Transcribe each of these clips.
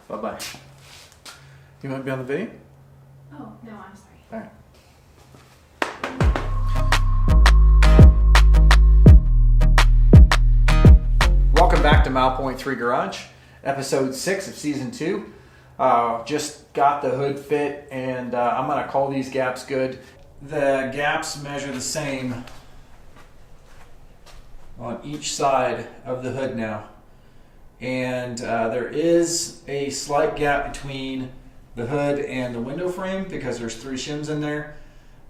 Bye-bye. You might be on the video? Oh, no, I'm sorry. All right. Welcome back to Mile Point 3 Garage, episode 6 of season 2. Just got the hood fit, and I'm going to call these gaps good. The gaps measure the same on each side of the hood now. And there is a slight gap between the hood and the window frame because there's 3 shims in there.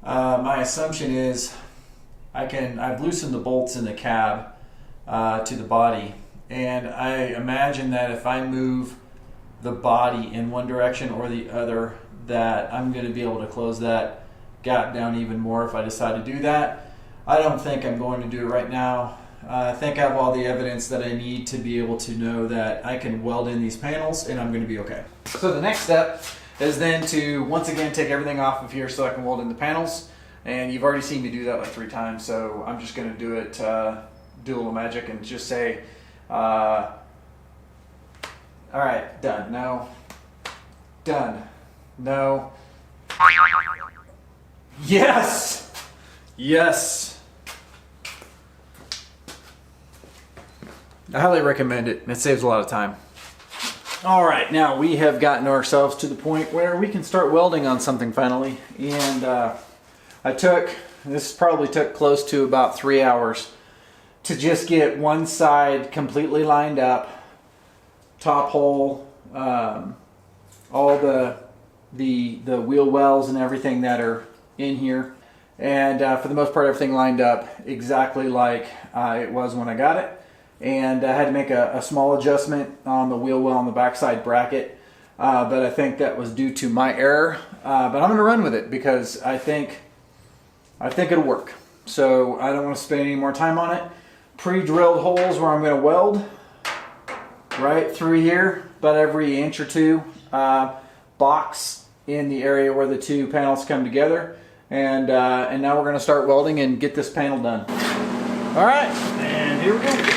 My assumption is I've loosened the bolts in the cab to the body, and I imagine that if I move the body in one direction or the other, that I'm going to be able to close that gap down even more if I decide to do that. I don't think I'm going to do it right now. I think I have all the evidence that I need to be able to know that I can weld in these panels and I'm going to be okay. So the next step is then to once again take everything off of here so I can weld in the panels. And you've already seen me do that like 3 times, so I'm just going to do it, do a little magic and just say, all right, done, no, done, no, yes, yes. I highly recommend it. It saves a lot of time. All right, now we have gotten ourselves to the point where we can start welding on something finally. And this probably took close to about 3 hours to just get one side completely lined up, top hole, all the wheel wells and everything that are in here. And for the most part, everything lined up exactly like it was when I got it. And I had to make a small adjustment on the wheel well on the backside bracket, but I think that was due to my error. But I'm going to run with it because I think it'll work. So I don't want to spend any more time on it. Pre-drilled holes where I'm going to weld right through here, about every inch or 2. Box in the area where the 2 panels come together, and now we're going to start welding and get this panel done. All right, and here we go.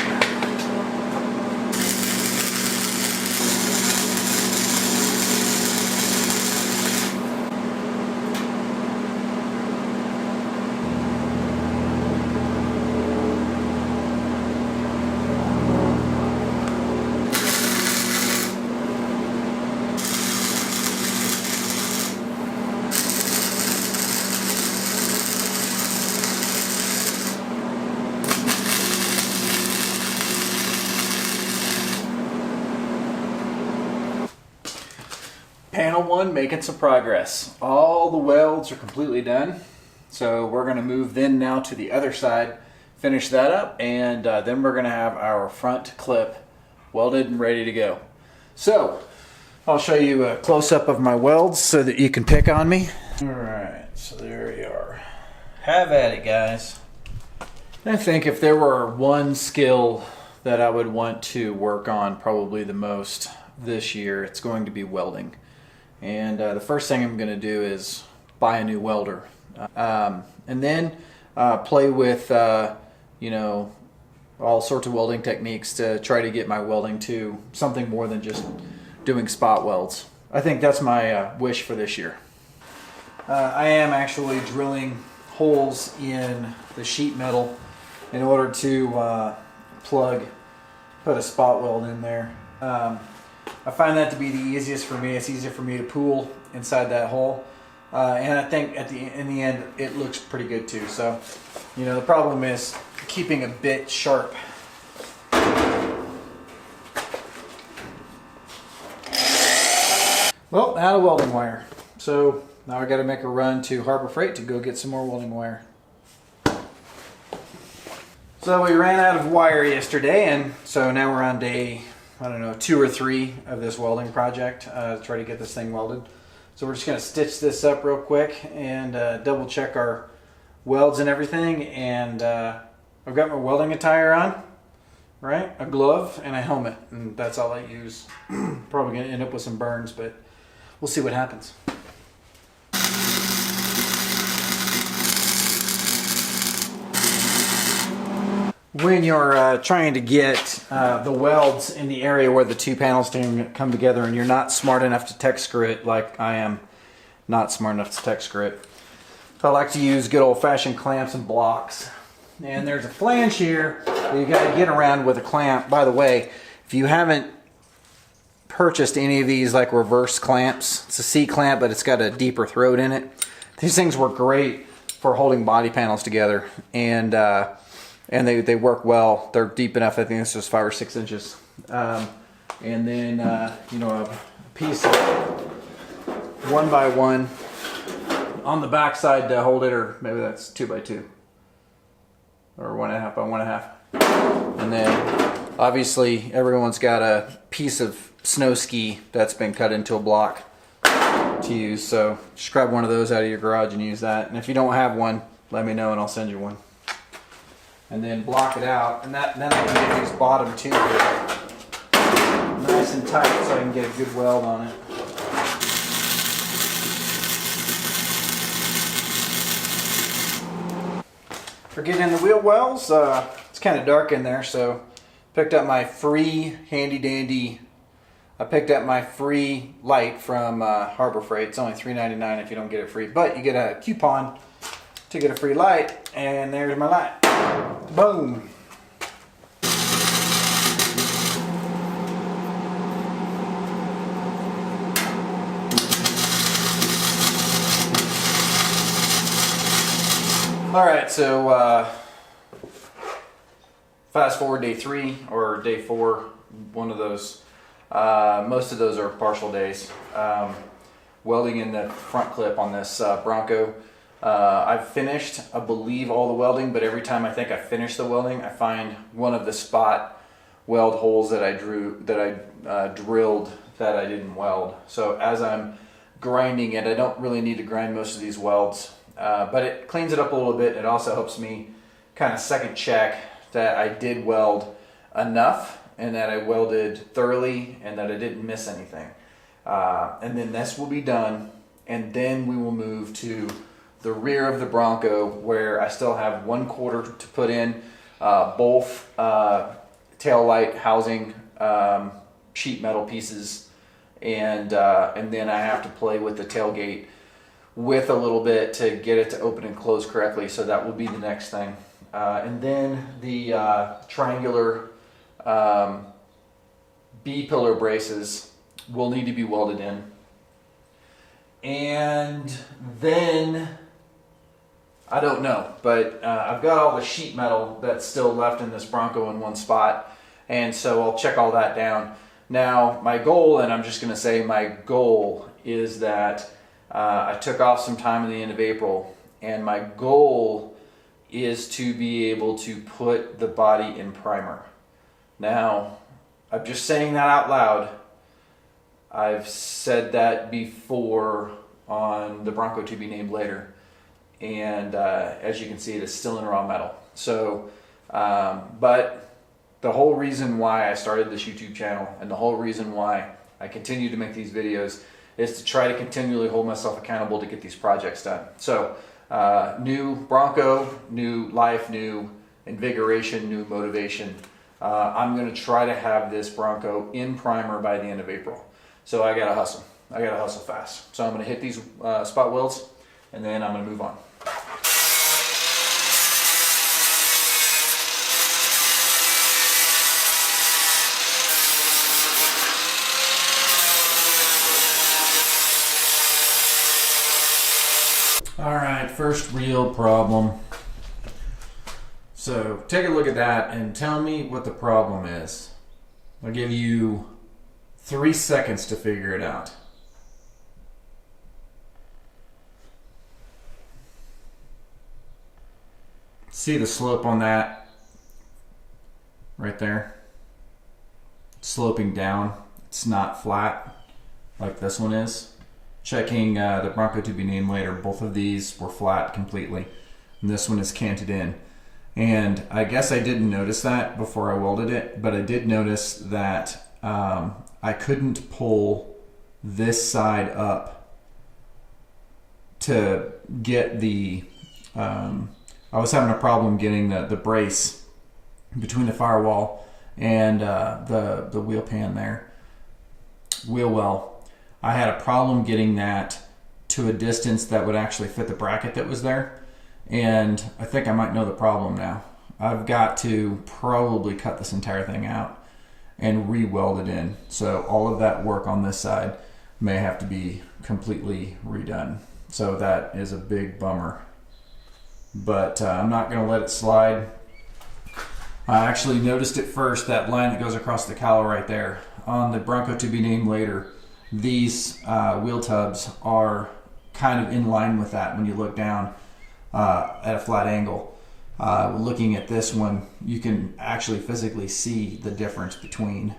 Panel 1 making some progress. All the welds are completely done. So we're going to move then now to the other side, finish that up, and then we're going to have our front clip welded and ready to go. So I'll show you a close-up of my welds so that you can pick on me. Alright, so there you are. Have at it, guys. I think if there were one skill that I would want to work on probably the most this year, it's going to be welding. And the first thing I'm going to do is buy a new welder, and then play with you know, all sorts of welding techniques to try to get my welding to something more than just doing spot welds. I think that's my wish for this year. I am actually drilling holes in the sheet metal in order to put a spot weld in there. I find that to be the easiest for me. It's easier for me to pool inside that hole, and I think in the end it looks pretty good too. So, you know, the problem is keeping a bit sharp. Well, out of welding wire, so now I got to make a run to Harbor Freight to go get some more welding wire. So we ran out of wire yesterday, and so now we're on day, I don't know, 2 or 3 of this welding project to try to get this thing welded. So we're just going to stitch this up real quick and double check our welds and everything. And I've got my welding attire on, right? A glove and a helmet, and that's all I use. Probably going to end up with some burns, but we'll see what happens. when you're trying to get the welds in the area where the two panels come together and you're not smart enough to tech screw it, like I am not smart enough to tech screw it, I like to use good old-fashioned clamps and blocks. And there's a flange here that you got to get around with a clamp. By the way, if you haven't purchased any of these like reverse clamps, it's a C-clamp, but it's got a deeper throat in it. These things work great for holding body panels together, and they work well. They're deep enough. I think it's just 5 or 6 inches. And then you know, a piece of 1x1 on the back side to hold it, or maybe that's 2x2 or 1.5 by 1.5. And then obviously everyone's got a piece of snow ski that's been cut into a block to use. So just grab one of those out of your garage and use that. And if you don't have one, let me know and I'll send you one. And then block it out, and then I can get these bottom two here nice and tight so I can get a good weld on it. For getting in the wheel wells, it's kind of dark in there, so picked up my free handy dandy. I picked up my free light from Harbor Freight. It's only $3.99 if you don't get it free, but you get a coupon to get a free light, and there's my light. Boom. All right, so fast forward day 3 or day 4, one of those. Most of those are partial days. Welding in the front clip on this Bronco. I've finished, I believe, all the welding, but every time I think I finish the welding, I find one of the spot weld holes that I drilled that I didn't weld. So as I'm grinding it, I don't really need to grind most of these welds. But it cleans it up a little bit. It also helps me kind of second check that I did weld enough and that I welded thoroughly and that I didn't miss anything. And then this will be done, and then we will move to the rear of the Bronco, where I still have 1/4 to put in, both tail light housing sheet metal pieces, and then I have to play with the tailgate with a little bit to get it to open and close correctly, so that will be the next thing. And then the triangular B-pillar braces will need to be welded in. And then, I don't know, but I've got all the sheet metal that's still left in this Bronco in one spot, and so I'll check all that down. Now, my goal, and I'm just going to say my goal, is that I took off some time at the end of April, and my goal is to be able to put the body in primer. Now, I'm just saying that out loud. I've said that before on the Bronco to be named later, and as you can see, it is still in raw metal. So, but the whole reason why I started this YouTube channel and the whole reason why I continue to make these videos is to try to continually hold myself accountable to get these projects done. So, new Bronco, new life, new invigoration, new motivation. I'm going to try to have this Bronco in primer by the end of April. So I gotta hustle. I gotta hustle fast. So I'm gonna hit these spot welds, and then I'm gonna move on. All right, first real problem. So take a look at that and tell me what the problem is. I'll give you 3 seconds to figure it out. See the slope on that right there? Sloping down. It's not flat like this one is. Checking the Bronco to be named later, both of these were flat completely, and this one is canted in. And I guess I didn't notice that before I welded it, but I did notice that I couldn't pull this side up to get the, I was having a problem getting the brace between the firewall and the wheel pan there, wheel well. I had a problem getting that to a distance that would actually fit the bracket that was there, and I think I might know the problem now. I've got to probably cut this entire thing out and re-weld it in. So all of that work on this side may have to be completely redone. So that is a big bummer. But I'm not going to let it slide. I actually noticed it first, that line that goes across the cowl right there. On the Bronco to be named later, these wheel tubs are kind of in line with that when you look down at a flat angle. Looking at this one, you can actually physically see the difference between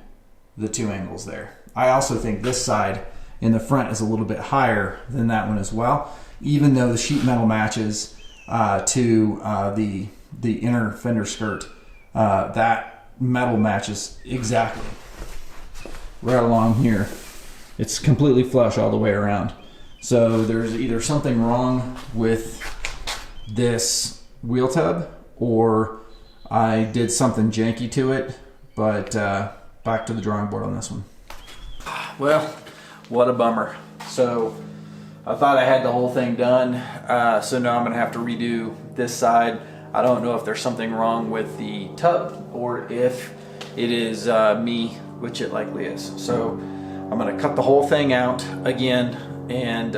the two angles there. I also think this side in the front is a little bit higher than that one as well, even though the sheet metal matches to the inner fender skirt. That metal matches exactly right along here. It's completely flush all the way around. So there's either something wrong with this wheel tub or I did something janky to it, but back to the drawing board on this one. Well, what a bummer. So I thought I had the whole thing done, so now I'm gonna have to redo this side. I don't know if there's something wrong with the tub or if it is me, which it likely is. So I'm gonna cut the whole thing out again and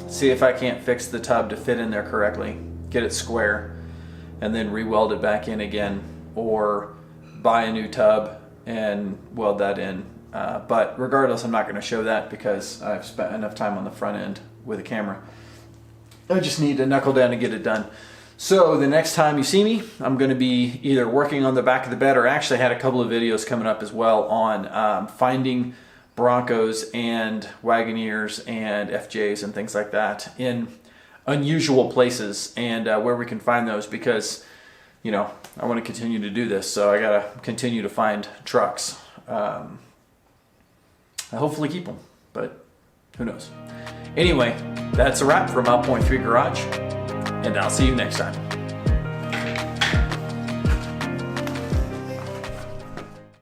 see if I can't fix the tub to fit in there correctly, get it square, and then re-weld it back in again, or buy a new tub and weld that in. But regardless, I'm not going to show that because I've spent enough time on the front end with a camera. I just need to knuckle down and get it done. So the next time you see me, I'm going to be either working on the back of the bed, or actually had a couple of videos coming up as well on finding Broncos and Wagoneers and FJs and things like that in unusual places, and where we can find those, because you know I want to continue to do this, so I gotta continue to find trucks. I hopefully keep them, but who knows. Anyway, that's a wrap from Out Point 3 Garage, and I'll see you next time.